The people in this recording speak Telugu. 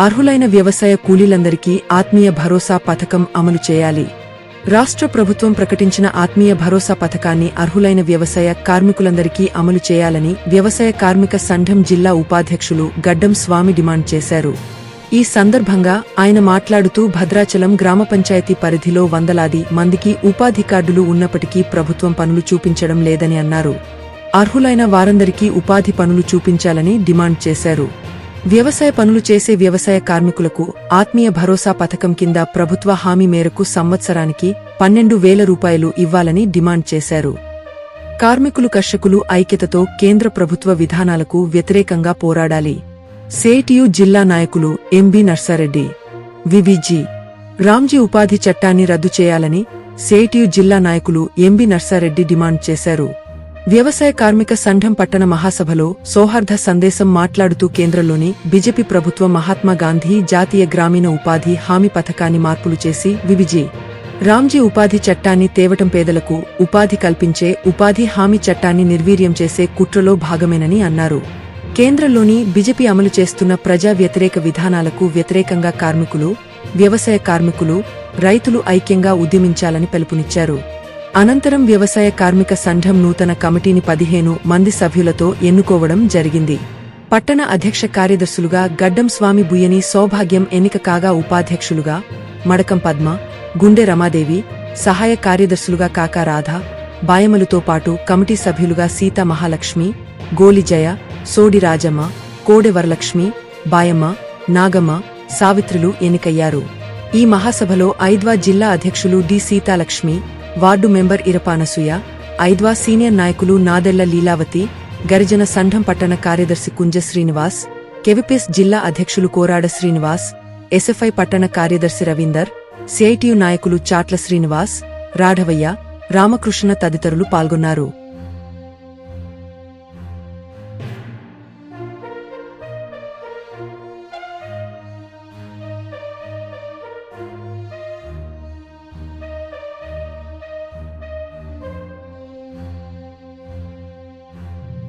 అర్హులైన వ్యవసాయ కూలీలందరికీ ఆత్మీయ భరోసా పథకం అమలు చేయాలి. రాష్ట్ర ప్రభుత్వం ప్రకటించిన ఆత్మీయ భరోసా పథకాన్ని అర్హులైన వ్యవసాయ కార్మికులందరికీ అమలు చేయాలని వ్యవసాయ కార్మిక సంఘం జిల్లా ఉపాధ్యక్షులు గడ్డం స్వామి డిమాండ్ చేశారు. ఈ సందర్భంగా ఆయన మాట్లాడుతూ భద్రాచలం గ్రామ పంచాయతీ పరిధిలో వందలాది మందికి ఉపాధి కార్డులు ఉన్నప్పటికీ ప్రభుత్వం పనులు చూపించడం లేదని అన్నారు. అర్హులైన వారందరికీ ఉపాధి పనులు చూపించాలని డిమాండ్ చేశారు. వ్యవసాయ పనులు చేసే వ్యవసాయ కార్మికులకు ఆత్మీయ భరోసా పథకం కింద ప్రభుత్వ హామీ మేరకు సంవత్సరానికి 12,000 రూపాయలు ఇవ్వాలని డిమాండ్ చేశారు. కార్మికులు కర్షకులు ఐక్యతతో కేంద్ర ప్రభుత్వ విధానాలకు వ్యతిరేకంగా పోరాడాలి. సిఐటియు జిల్లా నాయకులు ఎంబి నర్సారెడ్డి, వివిజి రామ్జీ ఉపాధి చట్టాన్ని రద్దు చేయాలని సిఐటియు జిల్లా నాయకులు ఎంబి నర్సారెడ్డి డిమాండ్ చేశారు. వ్యవసాయ కార్మిక సంఘం పట్టణ మహాసభలో సౌహార్ద సందేశం మాట్లాడుతూ కేంద్రంలోని బీజేపీ ప్రభుత్వం మహాత్మాగాంధీ జాతీయ గ్రామీణ ఉపాధి హామీ పథకాన్ని మార్పులు చేసి వివిజి రామ్జీ ఉపాధి చట్టాన్ని తేవటం పేదలకు ఉపాధి కల్పించే ఉపాధి హామీ చట్టాన్ని నిర్వీర్యం చేసే కుట్రలో భాగమేనని అన్నారు. కేంద్రంలోని బీజేపీ అమలు చేస్తున్న ప్రజా వ్యతిరేక విధానాలకు వ్యతిరేకంగా కార్మికులు, వ్యవసాయ కార్మికులు, రైతులు ఐక్యంగా ఉద్యమించాలని పిలుపునిచ్చారు. అనంతరం వ్యవసాయ కార్మిక సంఘం నూతన కమిటీని 15 మంది సభ్యులతో ఎన్నుకోవడం జరిగింది. పట్టణ అధ్యక్ష కార్యదర్శులుగా గడ్డం స్వామి బుయ్యని సౌభాగ్యం ఎన్నిక కాగా ఉపాధ్యక్షులుగా మడకం పద్మ, గుండె రమాదేవి, సహాయ కార్యదర్శులుగా కాకా రాధ, బాయమలుతో పాటు కమిటీ సభ్యులుగా సీతా మహాలక్ష్మి, గోలి జయ, సోడి రాజమ్మ, కోడె వరలక్ష్మి, బాయమ్మ, నాగమ్మ, సావిత్రులు ఎన్నికయ్యారు. ఈ మహాసభలో ఐద్వా జిల్లా అధ్యక్షులు డి సీతాలక్ష్మి, వార్డు మెంబర్ ఇరపానసూయ, ఐద్వా సీనియర్ నాయకులు నాదెళ్ల లీలావతి, గరిజన సంఘం పట్టణ కార్యదర్శి కుంజ శ్రీనివాస్, కెవిపిఎస్ జిల్లా అధ్యక్షులు కోరాడ శ్రీనివాస్, ఎస్ఎఫ్ఐ పట్టణ కార్యదర్శి రవీందర్, సిఐటియు నాయకులు చాట్ల శ్రీనివాస్, రాఘవయ్య, రామకృష్ణ తదితరులు పాల్గొన్నారు.